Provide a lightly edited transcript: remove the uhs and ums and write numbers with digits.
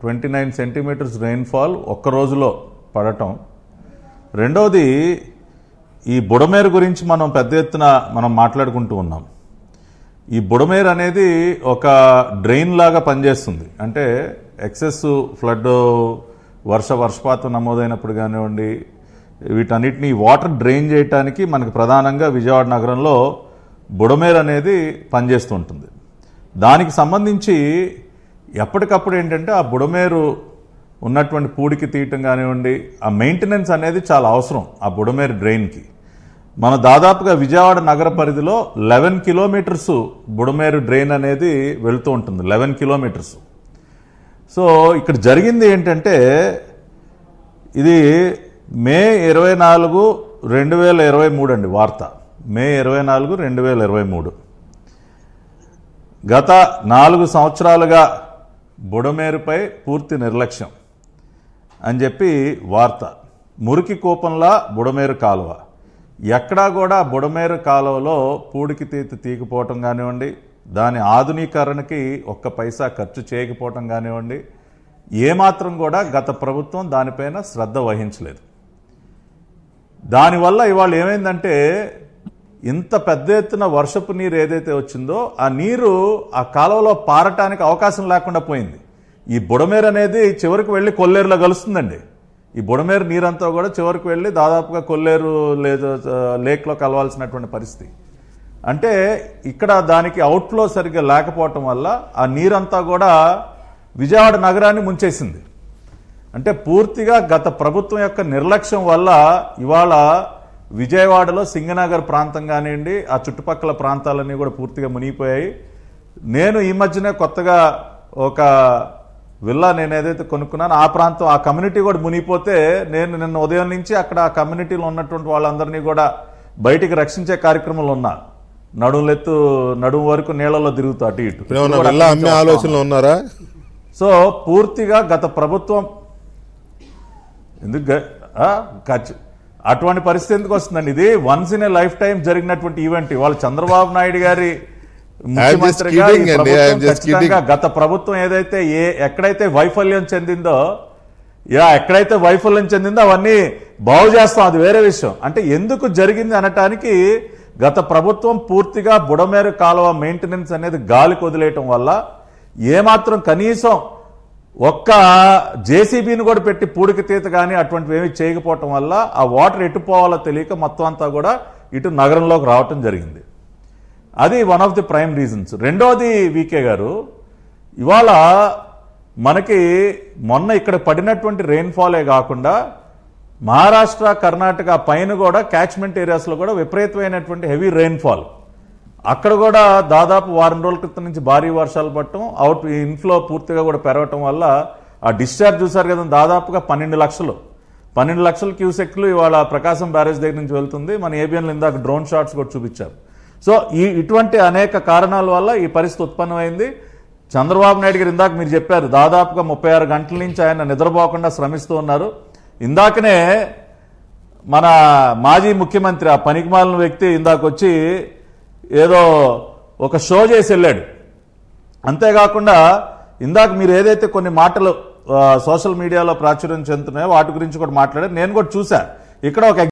29 centimetres rainfall ఒక్క రోజులో పడటం. రెండవది, ఈ బుడమేరు గురించి మనం పెద్ద ఎత్తున మనం మాట్లాడుకుంటూ ఉన్నాం. ఈ బుడమేరు అనేది ఒక డ్రైన్ లాగా పనిచేస్తుంది. అంటే ఎక్సెస్ ఫ్లడ్ వర్షపాతం నమోదైనప్పుడు కానివ్వండి, వీటన్నిటిని వాటర్ డ్రైన్ చేయడానికి మనకు ప్రధానంగా విజయవాడ నగరంలో బుడమేరు అనేది పనిచేస్తూ ఉంటుంది. దానికి సంబంధించి ఎప్పటికప్పుడు ఏంటంటే ఆ బుడమేరు ఉన్నటువంటి పూడికి తీయటం కానివ్వండి, ఆ మెయింటెనెన్స్ అనేది చాలా అవసరం ఆ బుడమేరు డ్రైన్కి. మన దాదాపుగా విజయవాడ నగర పరిధిలో 11 కిలోమీటర్స్ బుడమేరు డ్రైన్ అనేది వెళుతూ ఉంటుంది. 11 కిలోమీటర్స్. సో ఇక్కడ జరిగింది ఏంటంటే, ఇది మే 24, 2023 అండి వార్త. మే 24, 2023. గత 4 సంవత్సరాలుగా బుడమేరుపై పూర్తి నిర్లక్ష్యం అని చెప్పి వార్త. మురికి కూపంలా బుడమేరు కాలువ. ఎక్కడా కూడా బుడమేరు కాలువలో పూడికి తీయకపోవటం కానివ్వండి, దాని ఆధునీకరణకి ఒక్క పైసా ఖర్చు చేయకపోవటం కానివ్వండి, ఏమాత్రం కూడా గత ప్రభుత్వం దానిపైన శ్రద్ధ వహించలేదు. దానివల్ల ఇవాళ ఏమైందంటే, ఇంత పెద్ద ఎత్తున వర్షపు నీరు ఏదైతే వచ్చిందో ఆ నీరు ఆ కాలువలో పారటానికి అవకాశం లేకుండా పోయింది. ఈ బుడమేరు అనేది చివరికి వెళ్ళి కొల్లేరులో కలుస్తుందండి. ఈ బుడమేరు నీరంతా కూడా చివరికి వెళ్ళి దాదాపుగా కొల్లేరు లేక్లో కలవాల్సినటువంటి పరిస్థితి. అంటే ఇక్కడ దానికి అవుట్ఫ్లో సరిగ్గా లేకపోవటం వల్ల ఆ నీరంతా కూడా విజయవాడ నగరాన్ని ముంచేసింది. అంటే పూర్తిగా గత ప్రభుత్వం యొక్క నిర్లక్ష్యం వల్ల ఇవాళ విజయవాడలో సింగనగర్ ప్రాంతం కానివ్వండి, ఆ చుట్టుపక్కల ప్రాంతాలన్నీ కూడా పూర్తిగా మునిగిపోయాయి. నేను ఈ మధ్యనే కొత్తగా ఒక విల్లా నేను ఏదైతే కొనుక్కున్నానో ఆ ప్రాంతం, ఆ కమ్యూనిటీ కూడా మునిగిపోతే నేను నిన్న ఉదయం నుంచి అక్కడ ఆ కమ్యూనిటీలో ఉన్నటువంటి వాళ్ళందరినీ కూడా బయటికి రక్షించే కార్యక్రమంలో ఉన్నా. నడుము వరకు నీళ్లలో తిరుగుతూ అటు ఇటు ఆలోచనలో ఉన్నారా? సో పూర్తిగా గత ప్రభుత్వం ఎందుకు అటువంటి పరిస్థితి ఎందుకు వస్తుందండి? ఇది once in a life time జరిగినటువంటి ఈవెంట్. ఇవాళ చంద్రబాబు నాయుడు గారి ముఖ్యమంత్రిగా గత ప్రభుత్వం ఏదైతే ఎక్కడైతే వైఫల్యం చెందిందో అవన్నీ బాగు చేస్తాం, అది వేరే విషయం. అంటే ఎందుకు జరిగింది అనటానికి గత ప్రభుత్వం పూర్తిగా బుడమేరు కాలువ మెయింటెనెన్స్ అనేది గాలికి వదిలేయటం వల్ల ఏమాత్రం కనీసం ఒక్క జేసీబీని కూడా పెట్టి పూడికి తీత కానీ అటువంటివి ఏమీ చేయకపోవటం వల్ల ఆ వాటర్ ఎటు పోవాలో తెలియక మొత్తం అంతా కూడా ఇటు నగరంలోకి రావటం జరిగింది. అది one of the prime reasons. రెండోది వీకే గారు, ఇవాళ మనకి మొన్న ఇక్కడ పడినటువంటి రెయిన్ఫాలే కాకుండా మహారాష్ట్ర, కర్ణాటక పైన కూడా క్యాచ్మెంట్ ఏరియాస్లో కూడా విపరీతమైనటువంటి హెవీ రెయిన్ఫాల్. అక్కడ కూడా దాదాపు వారం రోజుల క్రితం నుంచి భారీ వర్షాలు పడటం, ఇన్ఫ్లో పూర్తిగా కూడా పెరగటం వల్ల ఆ డిశ్చార్జ్ చూసారు కదా, దాదాపుగా 12 లక్షల క్యూసెక్లు ఇవాళ ప్రకాశం బ్యారేజ్ దగ్గర నుంచి వెళ్తుంది. మన ఏబిఎన్లో ఇందాక డ్రోన్ షాట్స్ కూడా చూపించారు. సో ఇటువంటి అనేక కారణాల వల్ల ఈ పరిస్థితి ఉత్పన్నమైంది. చంద్రబాబు నాయుడు గారు ఇందాక మీరు చెప్పారు, దాదాపుగా 36 గంటల నుంచి ఆయన నిద్రపోకుండా శ్రమిస్తూ ఉన్నారు. ఇందాకనే మన మాజీ ముఖ్యమంత్రి, ఆ పనికిమాలిన వ్యక్తి ఇందాక వచ్చి ఏదో ఒక షో చేసి వెళ్ళాడు. అంతేకాకుండా ఇందాక మీరు ఏదైతే కొన్ని మాటలు సోషల్ మీడియాలో ప్రాచుర్యం చెందుతున్నాయో వాటి గురించి కూడా మాట్లాడారు. నేను కూడా చూసా. ఇక్కడ ఒక